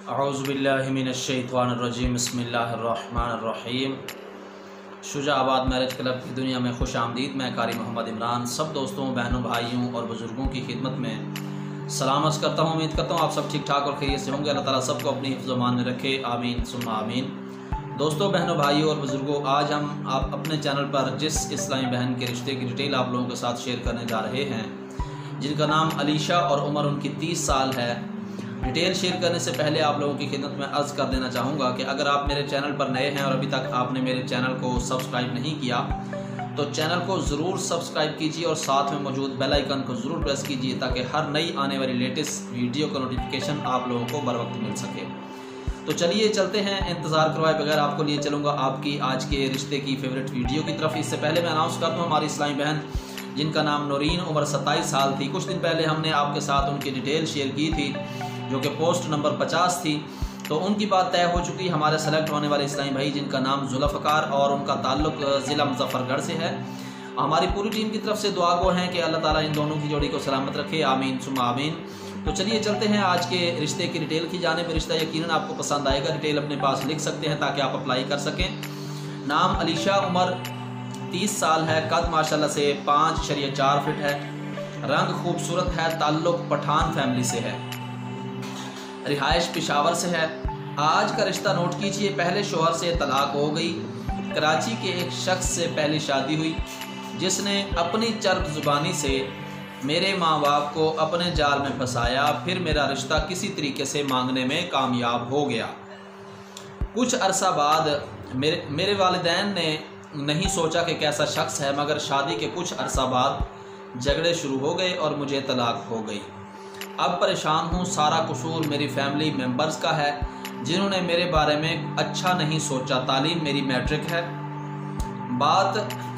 औज़ुबिल्लाहिमिनश्शैतानिर्रजीम बिस्मिल्लाहिर्रहमानिर्रहीम। Shujabad marriage club की दुनिया में खुश आमदीद। मैं कारी मोहम्मद इमरान सब दोस्तों, बहनों, भाइयों और बुज़ुर्गों की खिदमत में सलाम करता हूँ। उम्मीद करता हूँ आप सब ठीक ठाक और खैरियत से होंगे। अल्लाह ताला सबको अपनी हिफ्ज़-ओ-मान में रखे, आमीन सुम्मा आमीन। दोस्तों, बहनों, भाइयों और बुज़ुर्गों, आज हम आप अपने चैनल पर जिस इस्लामी बहन के रिश्ते की डिटेल आप लोगों के साथ शेयर करने जा रहे हैं, जिनका नाम अलीशा और उम्र उनकी 30 साल है। डिटेल शेयर करने से पहले आप लोगों की खिदमत में अर्ज़ कर देना चाहूँगा कि अगर आप मेरे चैनल पर नए हैं और अभी तक आपने मेरे चैनल को सब्सक्राइब नहीं किया तो चैनल को ज़रूर सब्सक्राइब कीजिए और साथ में मौजूद बेल आइकन को ज़रूर प्रेस कीजिए ताकि हर नई आने वाली लेटेस्ट वीडियो का नोटिफिकेशन आप लोगों को बर वक्त मिल सके। तो चलिए चलते हैं, इंतज़ार करवाए बगैर आपको लिए चलूँगा आपकी आज के रिश्ते की फेवरेट वीडियो की तरफ। इससे पहले मैं अनाउंस कर दूँ, हमारी इस्लामी बहन जिनका नाम नौरीन उम्र 27 साल थी, कुछ दिन पहले हमने आपके साथ उनकी डिटेल शेयर की थी जो कि पोस्ट नंबर 50 थी। तो उनकी बात तय हो चुकी। हमारे सेलेक्ट होने वाले इस्लामी भाई जिनका नाम जुल्फ़कार और उनका ताल्लुक ज़िला मुज़फ़्फ़रगढ़ से है। हमारी पूरी टीम की तरफ से दुआ गो हैं कि अल्लाह ताला इन दोनों की जोड़ी को सलामत रखे, आमीन सुम्मा आमीन। तो चलिए चलते हैं आज के रिश्ते की डिटेल की जाने में। रिश्ता यकीनन आपको पसंद आएगा। डिटेल अपने पास लिख सकते हैं ताकि आप अप्लाई कर सकें। नाम अलीशा, उम्र 30 साल है, कद माशाल्लाह से 5.4 फीट है, रंग खूबसूरत है, ताल्लुक पठान फैमिली से है, रिहाइश पेशावर से है। आज का रिश्ता नोट कीजिए। पहले शोहर से तलाक हो गई। कराची के एक शख्स से पहली शादी हुई जिसने अपनी चर्ब जुबानी से मेरे माँ बाप को अपने जाल में फंसाया। फिर मेरा रिश्ता किसी तरीके से मांगने में कामयाब हो गया। कुछ अरसा बाद मेरे वालिदैन ने नहीं सोचा कि कैसा शख्स है, मगर शादी के कुछ अरसा बाद झगड़े शुरू हो गए और मुझे तलाक हो गई। अब परेशान हूँ। सारा कसूर मेरी फैमिली मेंबर्स का है जिन्होंने मेरे बारे में अच्छा नहीं सोचा। तालीम मेरी मैट्रिक है।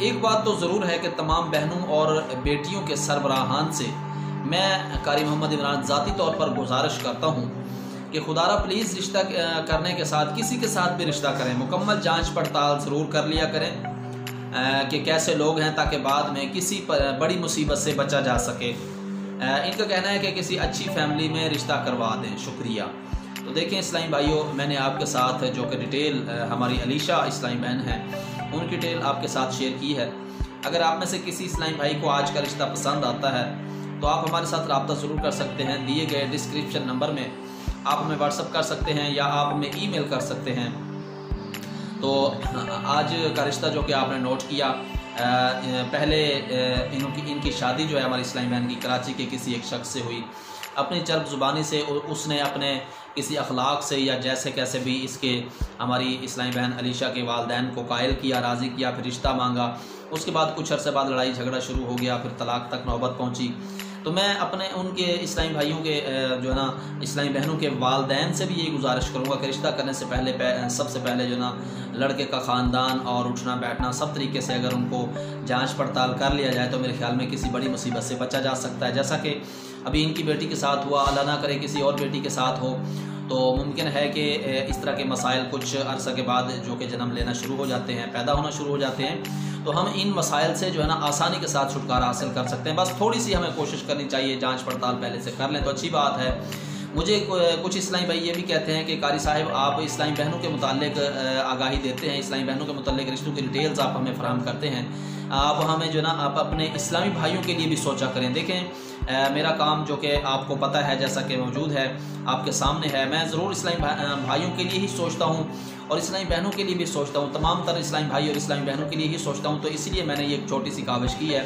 एक बात तो ज़रूर है कि तमाम बहनों और बेटियों के सरबराहान से मैं कारी मोहम्मद इमरान ज़ाती तौर पर गुजारिश करता हूँ कि खुदारा प्लीज़ रिश्ता करने के साथ किसी के साथ भी रिश्ता करें, मुकम्मल जांच पड़ताल ज़रूर कर लिया करें कि कैसे लोग हैं, ताकि बाद में किसी बड़ी मुसीबत से बचा जा सके। इनका कहना है कि किसी अच्छी फैमिली में रिश्ता करवा दें। शुक्रिया। तो देखें इस्लामी भाइयों, मैंने आपके साथ जो कि डिटेल हमारी अलीशा इस्लामी बहन है उनकी डिटेल आपके साथ शेयर की है। अगर आप में से किसी इस्लामी भाई को आज का रिश्ता पसंद आता है तो आप हमारे साथ रब्ता ज़रूर कर सकते हैं। दिए गए डिस्क्रिप्शन नंबर में आप हमें व्हाट्सअप कर सकते हैं या आप हमें ईमेल कर सकते हैं। तो आज का रिश्ता जो कि आपने नोट किया, पहले इनकी शादी जो है हमारी इस्लामी बहन की कराची के किसी एक शख्स से हुई। अपनी चर्ब ज़ुबानी से उसने अपने किसी अखलाक से या जैसे कैसे भी इसके हमारी इस्लामी बहन अलीशा के वालिदैन को कायल किया, राज़ी किया, फिर रिश्ता मांगा। उसके बाद कुछ अरसे बाद लड़ाई झगड़ा शुरू हो गया, फिर तलाक तक नौबत पहुंची। तो मैं अपने उनके इस्लामी भाइयों के जो है ना इस्लामी बहनों के वालिदैन से भी यही गुजारिश करूँगा कि रिश्ता करने से पहले सबसे पहले जो ना लड़के का ख़ानदान और उठना बैठना सब तरीके से अगर उनको जांच पड़ताल कर लिया जाए तो मेरे ख्याल में किसी बड़ी मुसीबत से बचा जा सकता है। जैसा कि अभी इनकी बेटी के साथ हुआ, अल्लाह ना करे किसी और बेटी के साथ हो तो मुमकिन है कि इस तरह के मसाइल कुछ अरसा के बाद जो कि जन्म लेना शुरू हो जाते हैं, पैदा होना शुरू हो जाते हैं। तो हम इन मसाइल से जो है ना आसानी के साथ छुटकारा हासिल कर सकते हैं। बस थोड़ी सी हमें कोशिश करनी चाहिए, जांच पड़ताल पहले से कर लें तो अच्छी बात है। मुझे कुछ इस्लामी भाई ये भी कहते हैं कि कारी साहिब आप इस्लामी बहनों के मुताल्लिक आगाही देते हैं, इस्लामी बहनों के मुताल्लिक रिश्तों की डिटेल्स आप हमें फराहम करते हैं। आप हमें जो ना आप अपने इस्लामी भाइयों के लिए भी सोचा करें। देखें मेरा काम जो कि आपको पता है जैसा कि मौजूद है आपके सामने है, मैं ज़रूर इस्लामी भाइयों के लिए ही सोचता हूँ और इस्लामी बहनों के लिए भी सोचता हूँ, तमाम तरह इस्लामी भाई और इस्लामी बहनों के लिए ही सोचता हूँ। तो इसलिए मैंने ये एक छोटी सी काविश की है।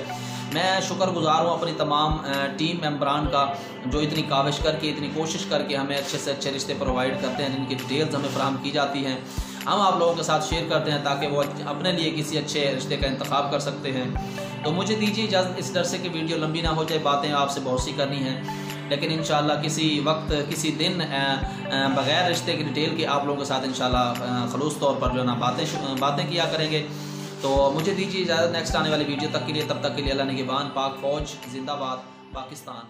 मैं शुक्रगुजार हूँ अपनी तमाम टीम मेंबरान का जो इतनी काविश करके, इतनी कोशिश करके हमें अच्छे से अच्छे रिश्ते प्रोवाइड करते हैं, जिनकी डिटेल्स हमें फराहम की जाती हैं, हम आप लोगों के साथ शेयर करते हैं ताकि वो अपने लिए किसी अच्छे रिश्ते का इंतखाब कर सकते हैं। तो मुझे दीजिए इजाज़त, इस डर से कि वीडियो लंबी ना हो जाए, बातें आपसे बहुत सी करनी हैं, लेकिन इंशाल्लाह किसी वक्त किसी दिन बग़ैर रिश्ते की डिटेल के आप लोगों के साथ इंशाल्लाह खलूस तौर पर जो ना बातें किया करेंगे। तो मुझे दीजिए इजाज़त, नेक्स्ट आने वाली वीडियो तक के लिए, तब तक के लिए अल्लाह निगहबान। पाक फ़ौज जिंदाबाद, पाकिस्तान।